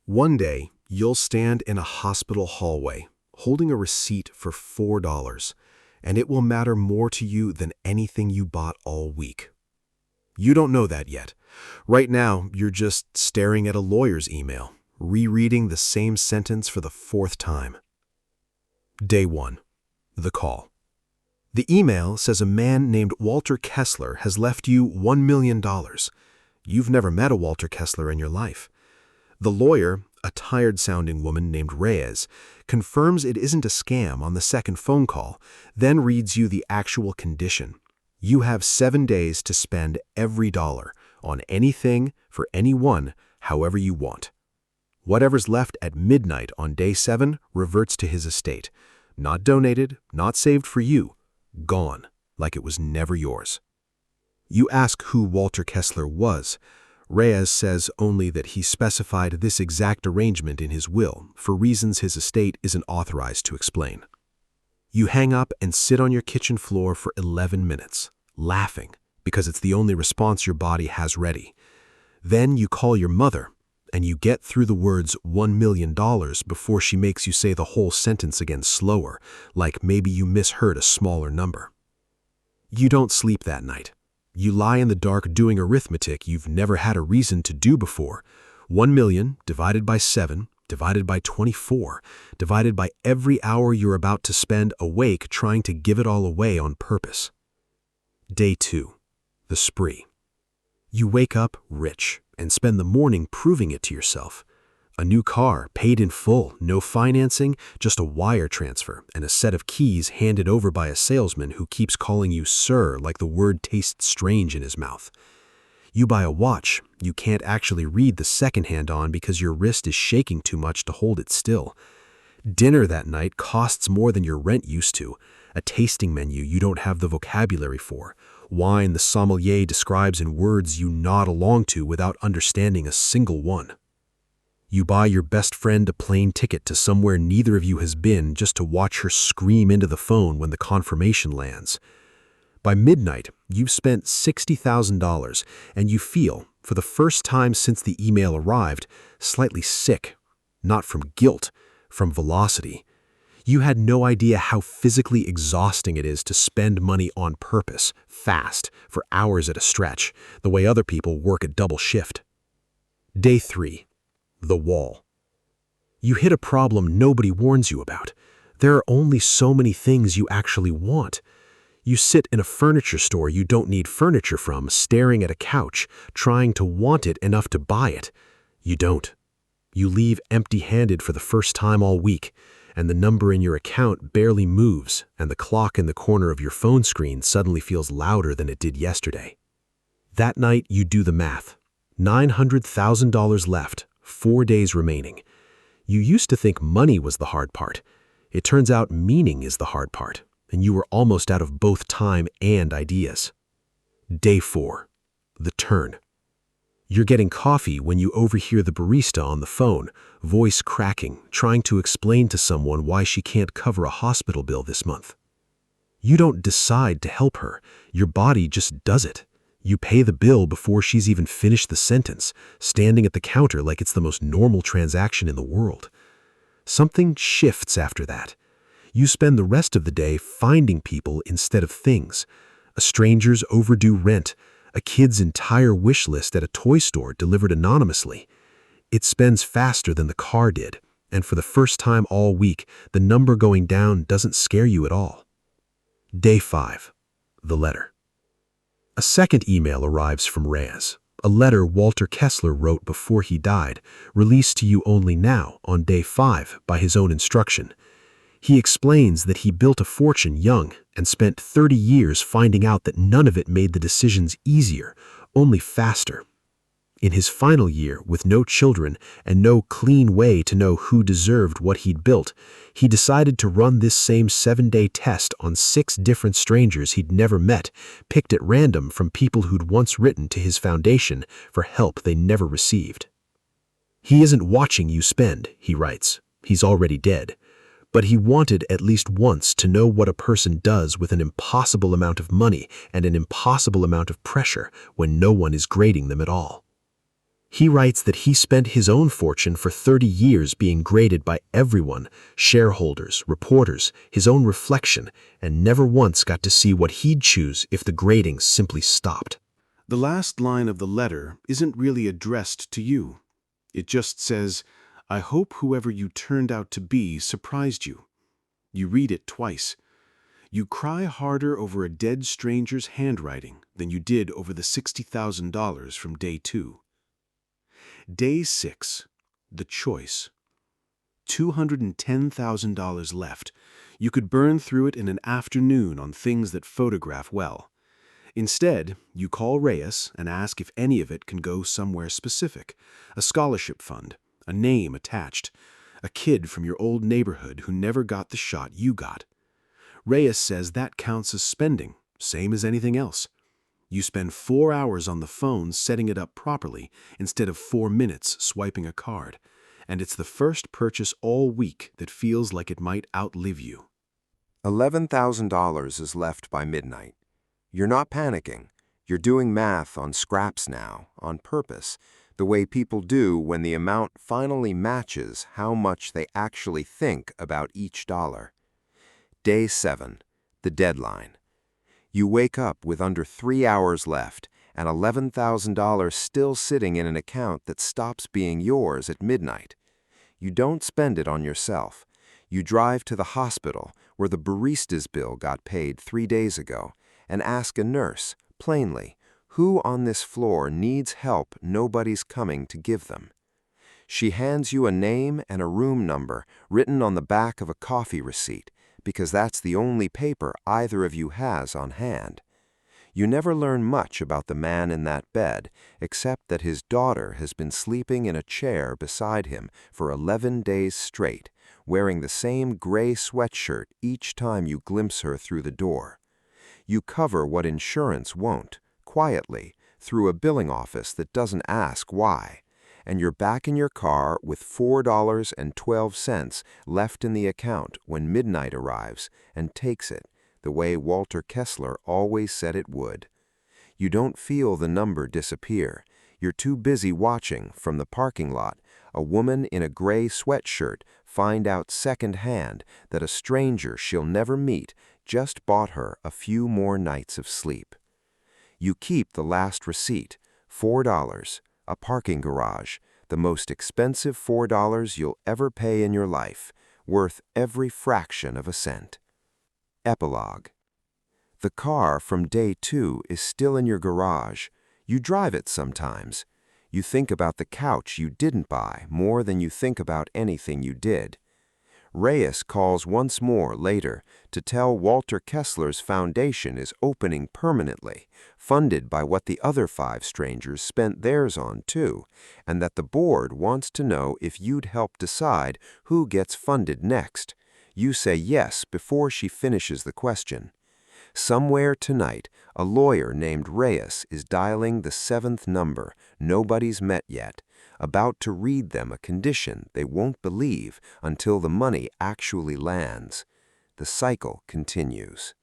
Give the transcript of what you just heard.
One day, you'll stand in a hospital hallway, holding a receipt for $4, and it will matter more to you than anything you bought all week. You don't know that yet. Right now, you're just staring at a lawyer's email, rereading the same sentence for the fourth time. Day 1. The call. The email says a man named Walter Kessler has left you $1 million. You've never met a Walter Kessler in your life. The lawyer, a tired-sounding woman named Reyes, confirms it isn't a scam on the second phone call, then reads you the actual condition. You have 7 days to spend every dollar on anything for anyone, however you want. Whatever's left at midnight on day 7 reverts to his estate. Not donated, not saved for you. Gone, like it was never yours. You ask who Walter Kessler was. Reyes says only that he specified this exact arrangement in his will for reasons his estate isn't authorized to explain. You hang up and sit on your kitchen floor for 11 minutes, laughing because it's the only response your body has ready. Then you call your mother, and you get through the words $1 million before she makes you say the whole sentence again slower, like maybe you misheard a smaller number. You don't sleep that night. You lie in the dark doing arithmetic you've never had a reason to do before. 1 million divided by 7, divided by 24, divided by every hour you're about to spend awake trying to give it all away on purpose. Day 2. The spree. You wake up rich and spend the morning proving it to yourself. A new car, paid in full, no financing, just a wire transfer and a set of keys handed over by a salesman who keeps calling you sir like the word tastes strange in his mouth. You buy a watch you can't actually read the second hand on because your wrist is shaking too much to hold it still. Dinner that night costs more than your rent used to, a tasting menu you don't have the vocabulary for, wine the sommelier describes in words you nod along to without understanding a single one. You buy your best friend a plane ticket to somewhere neither of you has been just to watch her scream into the phone when the confirmation lands. By midnight, you've spent $60,000 and you feel, for the first time since the email arrived, slightly sick. Not from guilt, from velocity. You had no idea how physically exhausting it is to spend money on purpose, fast, for hours at a stretch, the way other people work a double shift. Day 3. The wall. You hit a problem nobody warns you about. There are only so many things you actually want. You sit in a furniture store you don't need furniture from, staring at a couch, trying to want it enough to buy it. You don't. You leave empty-handed for the first time all week, and the number in your account barely moves, and the clock in the corner of your phone screen suddenly feels louder than it did yesterday. That night you do the math. $900,000 left. 4 days remaining. You used to think money was the hard part. It turns out meaning is the hard part, and you were almost out of both time and ideas. Day 4. The turn. You're getting coffee when you overhear the barista on the phone, voice cracking, trying to explain to someone why she can't cover a hospital bill this month. You don't decide to help her. Your body just does it. You pay the bill before she's even finished the sentence, standing at the counter like it's the most normal transaction in the world. Something shifts after that. You spend the rest of the day finding people instead of things. A stranger's overdue rent, a kid's entire wish list at a toy store delivered anonymously. It spends faster than the car did, and for the first time all week, the number going down doesn't scare you at all. Day 5. The letter. A second email arrives from Reyes, a letter Walter Kessler wrote before he died, released to you only now, on day 5, by his own instruction. He explains that he built a fortune young and spent 30 years finding out that none of it made the decisions easier, only faster. In his final year, with no children and no clean way to know who deserved what he'd built, he decided to run this same 7-day test on 6 different strangers he'd never met, picked at random from people who'd once written to his foundation for help they never received. He isn't watching you spend, he writes. He's already dead. But he wanted at least once to know what a person does with an impossible amount of money and an impossible amount of pressure when no one is grading them at all. He writes that he spent his own fortune for 30 years being graded by everyone, shareholders, reporters, his own reflection, and never once got to see what he'd choose if the grading simply stopped. The last line of the letter isn't really addressed to you. It just says, "I hope whoever you turned out to be surprised you." You read it twice. You cry harder over a dead stranger's handwriting than you did over the $60,000 from day 2. Day 6. The choice. $210,000 left. You could burn through it in an afternoon on things that photograph well. Instead, you call Reyes and ask if any of it can go somewhere specific: a scholarship fund, a name attached, a kid from your old neighborhood who never got the shot you got. Reyes says that counts as spending, same as anything else. You spend 4 hours on the phone setting it up properly instead of 4 minutes swiping a card, and it's the first purchase all week that feels like it might outlive you. $11,000 is left by midnight. You're not panicking. You're doing math on scraps now, on purpose, the way people do when the amount finally matches how much they actually think about each dollar. Day 7, the deadline. You wake up with under 3 hours left and $11,000 still sitting in an account that stops being yours at midnight. You don't spend it on yourself. You drive to the hospital where the barista's bill got paid 3 days ago and ask a nurse, plainly, who on this floor needs help nobody's coming to give them. She hands you a name and a room number written on the back of a coffee receipt, because that's the only paper either of you has on hand. You never learn much about the man in that bed, except that his daughter has been sleeping in a chair beside him for 11 days straight, wearing the same gray sweatshirt each time you glimpse her through the door. You cover what insurance won't, quietly, through a billing office that doesn't ask why, and you're back in your car with $4.12 left in the account when midnight arrives and takes it, the way Walter Kessler always said it would. You don't feel the number disappear. You're too busy watching, from the parking lot, a woman in a gray sweatshirt find out secondhand that a stranger she'll never meet just bought her a few more nights of sleep. You keep the last receipt, $4, a parking garage, the most expensive $4 you'll ever pay in your life, worth every fraction of a cent. Epilogue. The car from day 2 is still in your garage. You drive it sometimes. You think about the couch you didn't buy more than you think about anything you did. Reyes calls once more later to tell Walter Kessler's foundation is opening permanently, funded by what the other 5 strangers spent theirs on too, and that the board wants to know if you'd help decide who gets funded next. You say yes before she finishes the question. Somewhere tonight, a lawyer named Reyes is dialing the 7th number nobody's met yet, about to read them a condition they won't believe until the money actually lands. The cycle continues.